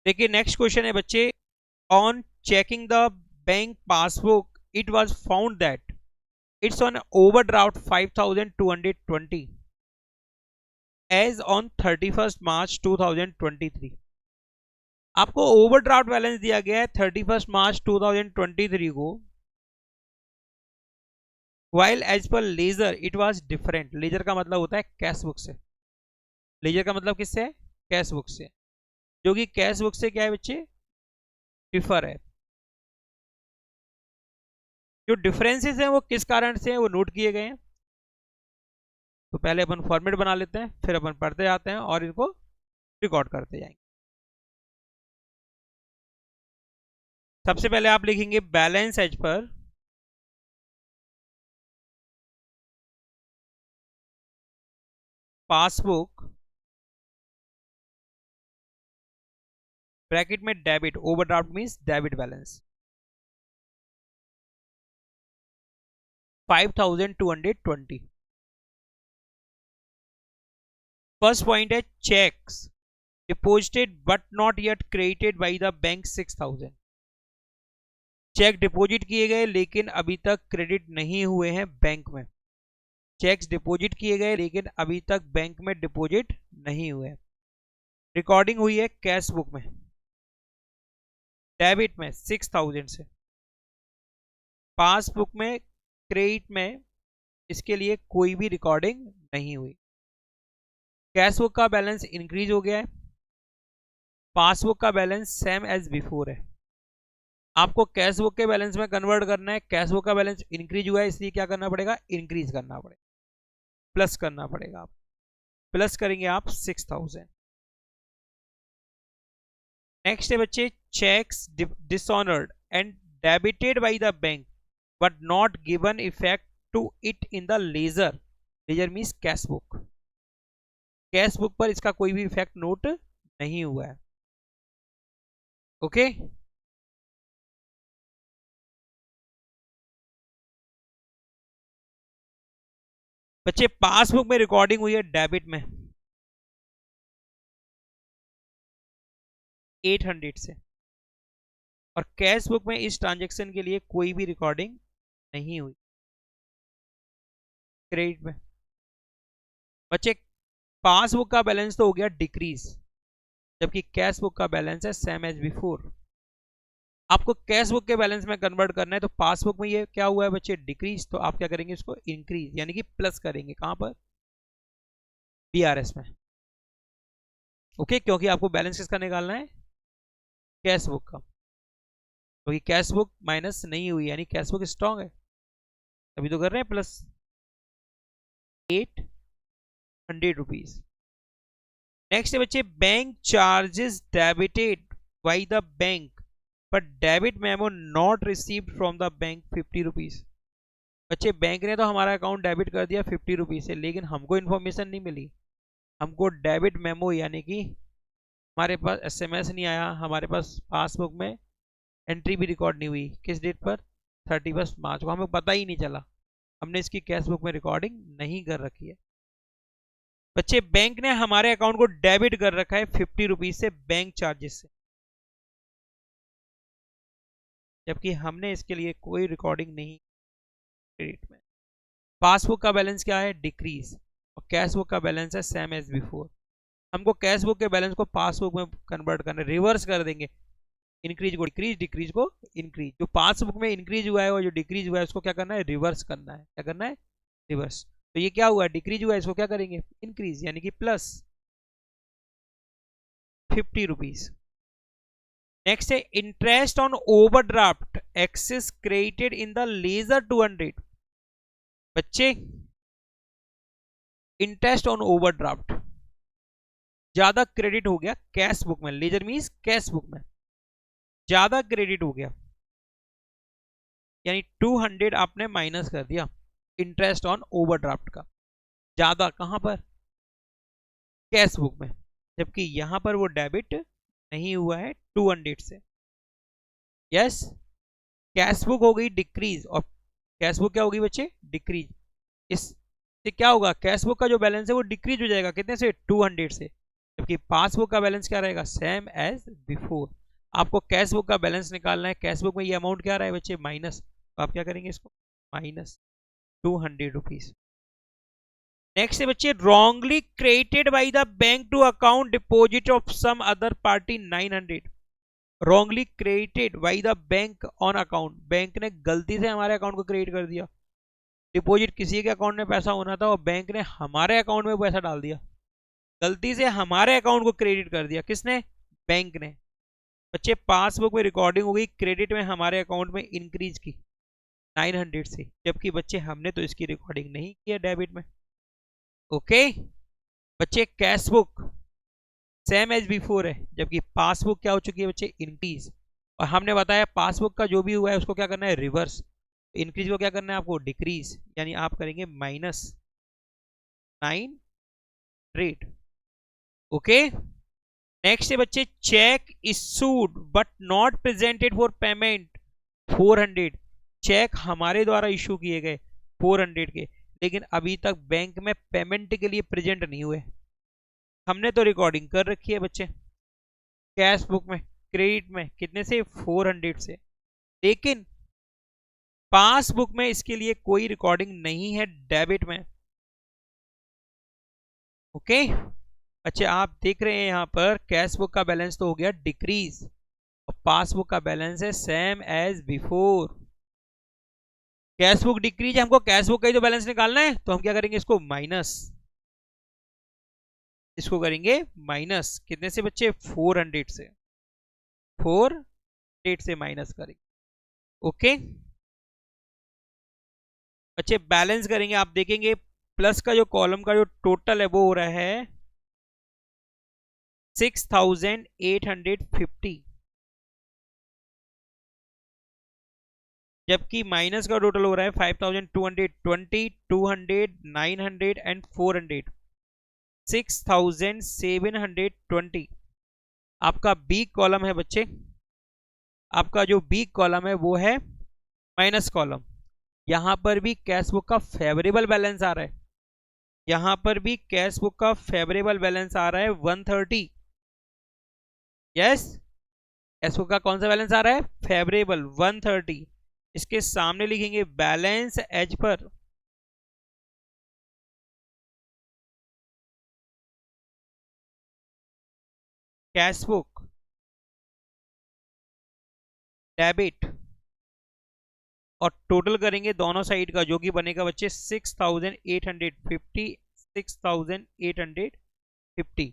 देखिए next question है बच्चे, on checking the bank passbook it was found that it's on overdraft 5220 as on 31st March 2023। आपको overdraft balance दिया गया है 31st March 2023 को, while as per ledger it was different. Ledger का मतलब होता है कैश बुक से। लेजर का मतलब किससे है? कैश बुक से, जो कि कैश बुक से क्या है बच्चे? डिफर है। जो डिफरेंसेस हैं वो किस कारण से हैं वो नोट किए गए हैं। तो पहले अपन फॉर्मेट बना लेते हैं, फिर अपन पढ़ते जाते हैं और इनको रिकॉर्ड करते जाएंगे। सबसे पहले आप लिखेंगे balance as per passbook bracket में debit, overdraft means debit balance 5220। First point है cheques deposited but not yet credited by the bank 6000। Cheque deposit किए गए लेकिन अभी तक क्रेडिट नहीं हुए हैं बैंक में। चेक्स डिपॉजिट किए गए लेकिन अभी तक बैंक में डिपॉजिट नहीं हुए। रिकॉर्डिंग हुई है कैश बुक में, डेबिट में 6000 से, पासबुक में क्रेडिट में इसके लिए कोई भी रिकॉर्डिंग नहीं हुई। कैश बुक का बैलेंस इंक्रीज हो गया है, पासबुक का बैलेंस सेम एज बिफोर है। आपको कैश बुक के बैलेंस में कन्वर्ट करना है। कैश बुक का बैलेंस इंक्रीज हुआ है इसलिए क्या करना पड़ेगा? इंक्रीज करना पड़ेगा, प्लस करना पड़ेगा। आप प्लस करेंगे आप 6000। नेक्स्ट है बच्चे, cheques dishonoured and debited by the bank but not given effect to it in the ledger. Ledger means cash book. Cash book पर इसका कोई भी इफेक्ट नोट नहीं हुआ है। ओके बच्चे, पासबुक में रिकॉर्डिंग हुई है डेबिट में 800 से, और कैश बुक में इस ट्रांजैक्शन के लिए कोई भी रिकॉर्डिंग नहीं हुई क्रेडिट में। बच्चे, पासबुक का बैलेंस तो हो गया डिक्रीज, जबकि कैश बुक का बैलेंस है सेम एज बिफोर। आपको कैश बुक के बैलेंस में कन्वर्ट करना है, तो पासबुक में ये क्या हुआ है बच्चे? डिक्रीज। तो आप क्या करेंगे? इसको इंक्रीज यानी कि प्लस करेंगे। कहां पर? बीआरएस में। ओके, क्योंकि आपको बैलेंस किसका निकालना है? कैश बुक का। क्योंकि कैश बुक माइनस नहीं हुई यानी कैश बुक स्ट्रांग है, अभी तो कर रहे हैं प्लस 800 रुपीज। नेक्स्ट है बच्चे, bank charges debited by the bank but debit memo not received from the bank 50 rupees. बच्चे, बैंक ने तो हमारा अकाउंट डेबिट कर दिया 50 रुपीज से, लेकिन हमको इन्फॉर्मेशन नहीं मिली। हमको डेबिट मेमो यानी कि हमारे पास एसएमएस नहीं आया, हमारे पास पासबुक में एंट्री भी रिकॉर्ड नहीं हुई। किस डेट पर? 31 मार्च को। हमें पता ही नहीं चला, हमने इसकी कैश बुक में रिकॉर्डिंग नहीं कर रखी है। बच्चे, बैंक ने हमारे अकाउंट को डेबिट कर रखा है 50 रुपीज से बैंक चार्जेस से, जबकि हमने इसके लिए कोई रिकॉर्डिंग नहीं क्रेडिट में। पासबुक का बैलेंस क्या है? डिक्रीज, और कैश बुक का बैलेंस है सेम एज बिफोर। हमको कैश बुक के बैलेंस को पासबुक में कन्वर्ट करना, रिवर्स कर देंगे। इंक्रीज को डिक्रीज, डिक्रीज को इंक्रीज। जो पासबुक में इंक्रीज हुआ है और जो डिक्रीज हुआ है उसको क्या करना है? रिवर्स करना है। क्या करना है? रिवर्स। तो ये क्या हुआ? डिक्रीज हुआ है, इसको क्या करेंगे? इंक्रीज यानी कि प्लस 50 रुपीज। नेक्स्ट है interest on overdraft excess credited in the ledger 200। बच्चे, इंटरेस्ट ऑन ओवरड्राफ्ट ज्यादा क्रेडिट हो गया कैश बुक में। लेजर मींस कैश बुक में ज्यादा क्रेडिट हो गया, यानी 200 आपने माइनस कर दिया इंटरेस्ट ऑन ओवरड्राफ्ट का। ज्यादा कहां पर? कैश बुक में, जबकि यहां पर वो डेबिट नहीं हुआ है 200 से। यस, कैश बुक हो गई डिक्रीज, और कैश बुक क्या होगी बच्चे? डिक्रीज। इससे क्या होगा? कैश बुक का जो बैलेंस है वो डिक्रीज हो जाएगा। कितने से? 200 से। जबकि पासबुक का बैलेंस क्या रहेगा, सेम एज बिफोर। आपको कैश बुक का बैलेंस निकालना है, कैश बुक में ये अमाउंट क्या रहा है बच्चे, माइनस, तो आप क्या करेंगे इसको, माइनस 200 रुपीज। नेक्स्ट है बच्चे, wrongly created by the bank to account deposit of some other party 900। Wrongly created by the bank on account, bank ने गलती से हमारे अकाउंट को क्रिएट कर दिया। डिपॉजिट किसी के अकाउंट में पैसा होना था और बैंक ने हमारे अकाउंट में पैसा डाल दिया, गलती से हमारे अकाउंट को क्रेडिट कर दिया। किसने, बैंक ने। बच्चे पासबुक में रिकॉर्डिंग हो गई, क्रेडिट में हमारे अकाउंट में इंक्रीज की 900 से, जबकि बच्चे हमने तो इसकी रिकॉर्डिंग नहीं किया डेबिट में। ओके बच्चे, cash book same as before है, जबकि पासबुक क्या हो चुकी है बच्चे, इंक्रीज। और हमने बताया पासबुक का जो भी हुआ है उसको क्या करना है, रिवर्स। इंक्रीज को क्या करना है आपको, डिक्रीज, यानी आप करेंगे -900। ओके नेक्स्ट है बच्चे, cheque issued but not presented for payment 400। Cheque हमारे द्वारा इशू किए गए 400 के, लेकिन अभी तक बैंक में पेमेंट के लिए प्रेजेंट नहीं हुए। हमने तो रिकॉर्डिंग कर रखी है बच्चे, कैश बुक में क्रेडिट में कितने से, 400 से, लेकिन पासबुक में इसके लिए कोई रिकॉर्डिंग नहीं है डेबिट में। ओके अच्छा, आप देख रहे हैं यहां पर कैश बुक का बैलेंस तो हो गया डिक्रीज और पासबुक का बैलेंस है same as before. Cash book decrease है, हमको कैश बुक का ही तो बैलेंस निकालना है, तो हम क्या करेंगे, इसको माइनस, इसको करेंगे माइनस कितने से बच्चे, 400 से, 400 से माइनस करेंगे। ओके बच्चे बैलेंस करेंगे, आप देखेंगे प्लस का जो कॉलम का जो टोटल है वो हो रहा है 6850, जबकि माइनस का टोटल हो रहा है 5220, 200, 900 एंड 400, 6720। आपका बी कॉलम है बच्चे, आपका जो बी कॉलम है वो है माइनस कॉलम। यहां पर भी कैश बुक का फेवरेबल बैलेंस आ रहा है, यहां पर भी कैश बुक का फेवरेबल बैलेंस आ रहा है 130। यस, कैश बुक का कौन सा बैलेंस आ रहा है, फेवरेबल 130। इसके सामने लिखेंगे balance as per cash book debit, और टोटल करेंगे दोनों साइड का, जो कि बनेगा बच्चे 6850, 6850।